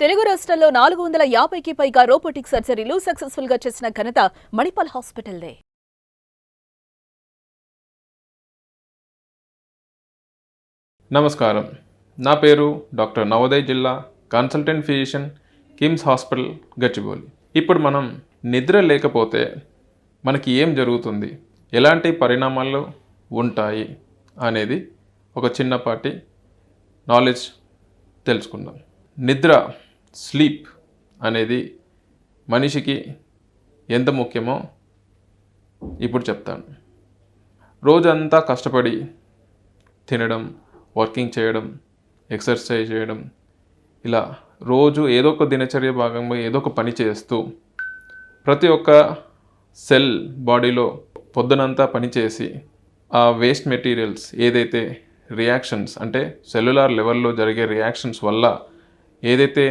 తెలుగు రాష్ట్రాల్లో 450కి పైగా రోబోటిక్ సర్జరీలు సక్సెస్ఫుల్ గా చేసిన ఘనత మణిపాల్ హాస్పిటల్దే. నమస్కారం. నా పేరు డాక్టర్ నవోదయ్ జిల్లా consultant physician, KIMS hospital, Gachibowli. ఇప్పుడు మనం నిద్ర లేకపోతే మనకి ఏం జరుగుతుంది, ఎలాంటి పరిణామాలు ఉంటాయి అనేది ఒక చిన్నపాటి నాలెడ్జ్ తెలుసుకుందాం. నిద్ర, స్లీప్ అనేది మనిషికి ఎంత ముఖ్యమో ఇప్పుడు చెప్తాను. రోజంతా కష్టపడి తినడం, వర్కింగ్ చేయడం, ఎక్సర్సైజ్ చేయడం, ఇలా రోజు ఏదో ఒక దినచర్య భాగంగా ఏదో ఒక పని చేస్తూ ప్రతి ఒక్క సెల్ బాడీలో పొద్దునంతా పనిచేసి ఆ వేస్ట్ మెటీరియల్స్ ఏదైతే రియాక్షన్స్ అంటే సెల్యులార్ లెవెల్లో జరిగే రియాక్షన్స్ వల్ల ఏదైతే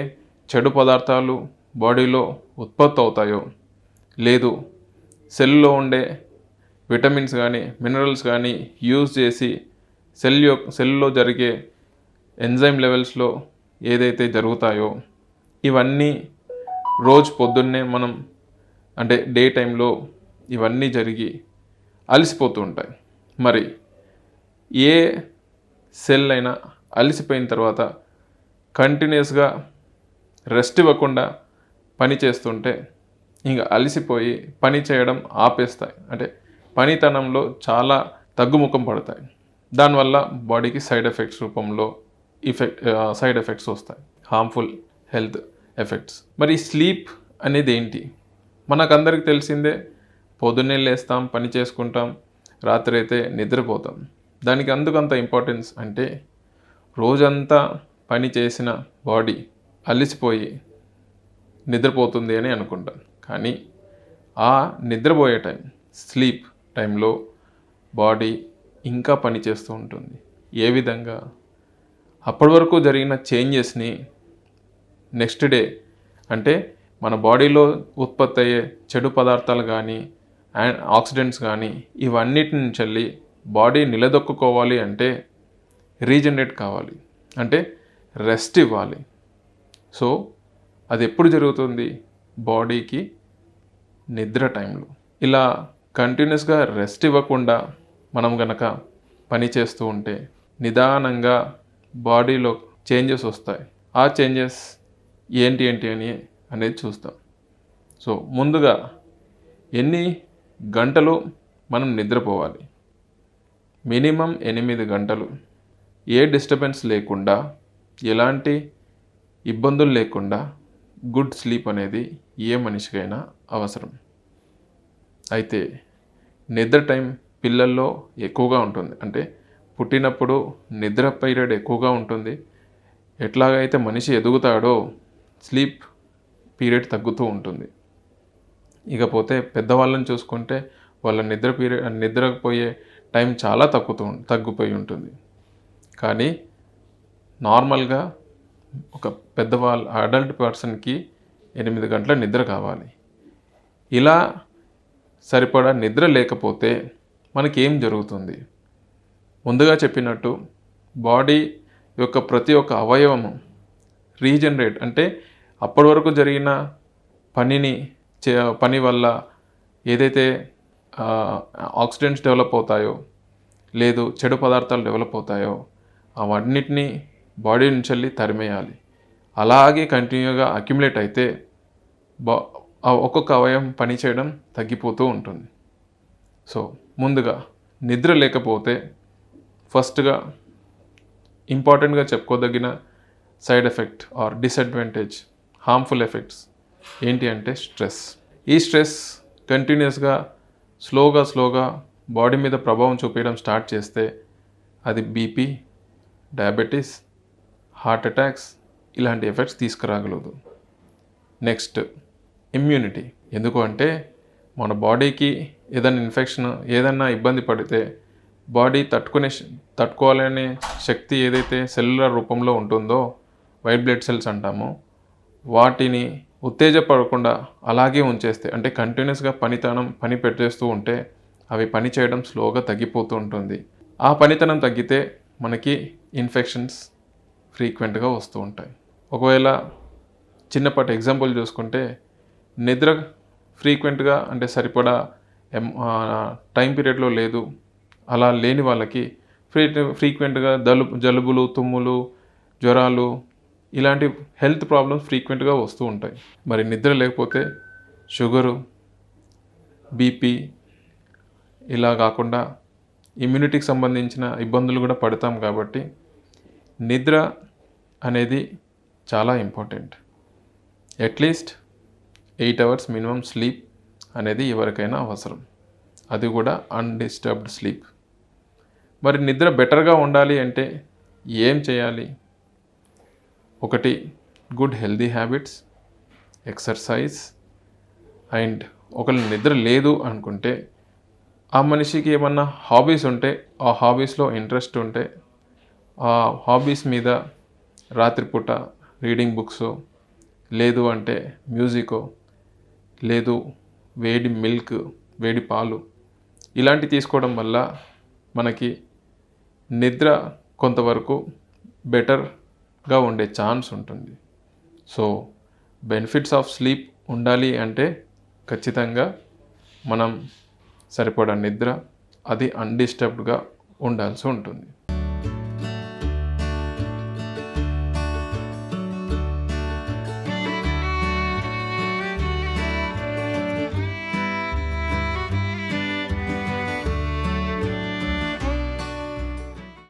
చెడు పదార్థాలు బాడీలో ఉత్పత్తి అవుతాయో, లేదు సెల్లో విటమిన్స్ కానీ మినరల్స్ కానీ యూజ్ చేసి సెల్లో జరిగే ఎంజైమ్ లెవెల్స్లో ఏదైతే జరుగుతాయో ఇవన్నీ రోజు పొద్దున్నే మనం అంటే డే టైంలో ఇవన్నీ జరిగి అలసిపోతూ ఉంటాయి. మరి ఏ సెల్ అయినా అలసిపోయిన తర్వాత కంటిన్యూస్గా రెస్ట్ ఇవ్వకుండా పని చేస్తుంటే ఇంకా అలసిపోయి పని చేయడం ఆపేస్తాయి. అంటే పనితనంలో చాలా తగ్గుముఖం పడతాయి. దానివల్ల బాడీకి సైడ్ ఎఫెక్ట్స్ రూపంలో సైడ్ ఎఫెక్ట్స్ వస్తాయి, హార్మ్ఫుల్ హెల్త్ ఎఫెక్ట్స్. మరి స్లీప్ అనేది ఏంటి? మనకందరికి తెలిసిందే, పొద్దున్నే లేస్తాం, పని చేసుకుంటాం, రాత్రి అయితే నిద్రపోతాం. దానికి అందుకంత ఇంపార్టెన్స్ అంటే రోజంతా పని చేసిన బాడీ అలసిపోయి నిద్రపోతుంది అని అనుకుంటాం. కానీ ఆ నిద్రపోయే టైం, స్లీప్ టైంలో బాడీ ఇంకా పని చేస్తూ ఉంటుంది. ఏ విధంగా? అప్పటి వరకు జరిగిన చేంజెస్ని నెక్స్ట్ డే అంటే మన బాడీలో ఉత్పత్తి అయ్యే చెడు పదార్థాలు కానీ ఆక్సిడెంట్స్ కానీ ఇవన్నిటి నుంచి వెళ్ళి బాడీ నిలదొక్కుకోవాలి అంటే రీజనరేట్ కావాలి, అంటే రెస్ట్ ఇవ్వాలి. సో అది ఎప్పుడు జరుగుతుంది? బాడీకి నిద్ర టైంలో. ఇలా కంటిన్యూస్గా రెస్ట్ ఇవ్వకుండా మనం గనక పని చేస్తూ ఉంటే నిదానంగా బాడీలో చేంజెస్ వస్తాయి. ఆ చేంజెస్ ఏంటి అనేది చూస్తాం. సో ముందుగా ఎన్ని గంటలు మనం నిద్రపోవాలి? మినిమం 8 గంటలు. ఏ డిస్టర్బెన్స్ లేకుండా, ఎలాంటి ఇబ్బందులు లేకుండా గుడ్ స్లీప్ అనేది ఏ మనిషికైనా అవసరం. అయితే నిద్ర టైం పిల్లల్లో ఎక్కువగా ఉంటుంది. అంటే పుట్టినప్పుడు నిద్ర పీరియడ్ ఎక్కువగా ఉంటుంది. ఎట్లాగైతే మనిషి ఎదుగుతాడో స్లీప్ పీరియడ్ తగ్గుతూ ఉంటుంది. ఇకపోతే పెద్దవాళ్ళని చూసుకుంటే వాళ్ళ నిద్రపోయే టైం చాలా తగ్గిపోయి ఉంటుంది. కానీ నార్మల్గా ఒక అడల్ట్ పర్సన్కి 8 గంటల నిద్ర కావాలి. ఇలా సరిపడా నిద్ర లేకపోతే మనకేం జరుగుతుంది? ముందుగా చెప్పినట్టు బాడీ యొక్క ప్రతి ఒక్క అవయవము రీజనరేట్ అంటే అప్పటి వరకు జరిగిన పని వల్ల ఏదైతే ఆక్సిడెంట్స్ డెవలప్ అవుతాయో, లేదు చెడు పదార్థాలు డెవలప్ అవుతాయో అవన్నిటినీ బాడీ నుంచి వెళ్ళి తరిమేయాలి. అలాగే కంటిన్యూగా అక్యుములేట్ అయితే ఒక్కొక్క అవయవం పని చేయడం తగ్గిపోతూ ఉంటుంది. సో ముందుగా నిద్ర లేకపోతే ఫస్ట్గా ఇంపార్టెంట్గా చెప్పుకోదగిన side effect or disadvantage, harmful effects ఏంటి అంటే స్ట్రెస్. ఈ స్ట్రెస్ కంటిన్యూస్గా స్లోగా బాడీ మీద ప్రభావం చూపించడం స్టార్ట్ చేస్తే అది బీపీ, డయాబెటీస్, హార్ట్ అటాక్స్ ఇలాంటి ఎఫెక్ట్స్ తీసుకురాగలదు. Next immunity. ఎందుకు అంటే మన బాడీకి ఏదైనా ఇన్ఫెక్షన్, ఏదైనా ఇబ్బంది పడితే బాడీ తట్టుకోవాలనే శక్తి ఏదైతే సెల్యులర్ రూపంలో ఉంటుందో, వైట్ బ్లడ్ సెల్స్ అంటామో, వాటిని ఉత్తేజపడకుండా అలాగే ఉంచేస్తే అంటే కంటిన్యూస్గా పని పెట్టేస్తూ ఉంటే అవి పని చేయడం స్లోగా తగ్గిపోతూ ఉంటుంది. ఆ పనితనం తగ్గితే మనకి ఇన్ఫెక్షన్స్ ఫ్రీక్వెంట్గా వస్తూ ఉంటాయి. ఒకవేళ చిన్నపాటి ఎగ్జాంపుల్ చూసుకుంటే నిద్ర ఫ్రీక్వెంట్గా అంటే సరిపడా టైం పీరియడ్లో లేదు, అలా లేని వాళ్ళకి ఫ్రీక్వెంట్గా జలుబులు, తుమ్ములు, జ్వరాలు ఇలాంటి హెల్త్ ప్రాబ్లమ్స్ ఫ్రీక్వెంట్గా వస్తూ ఉంటాయి. మరి నిద్ర లేకపోతే షుగరు, బీపీ ఇలా కాకుండా ఇమ్యూనిటీకి సంబంధించిన ఇబ్బందులు కూడా పడతాం. కాబట్టి నిద్ర అనేది చాలా important. At least 8 hours minimum sleep అనేది ఎవరికైనా అవసరం, అది కూడా అన్డిస్టర్బ్డ్ స్లీప్. మరి నిద్ర బెటర్గా ఉండాలి అంటే ఏం చేయాలి? ఒకటి, good healthy habits, exercise. And ఒకవేళ నిద్ర లేదు అనుకుంటే ఆ మనిషికి ఏమన్నా హాబీస్ ఉంటే, ఆ హాబీస్లో ఇంట్రెస్ట్ ఉంటే ఆ హాబీస్ మీద రాత్రిపూట రీడింగ్ బుక్స్, లేదు అంటే మ్యూజికో, లేదు వేడి మిల్క్, వేడి పాలు ఇలాంటివి తీసుకోవడం వల్ల మనకి నిద్ర కొంతవరకు బెటర్గా ఉండే ఛాన్స్ ఉంటుంది. సో బెనిఫిట్స్ ఆఫ్ స్లీప్ ఉండాలి అంటే ఖచ్చితంగా మనం సరిపడా నిద్ర, అది అన్డిస్టర్బ్డ్గా ఉండాల్సి ఉంటుంది.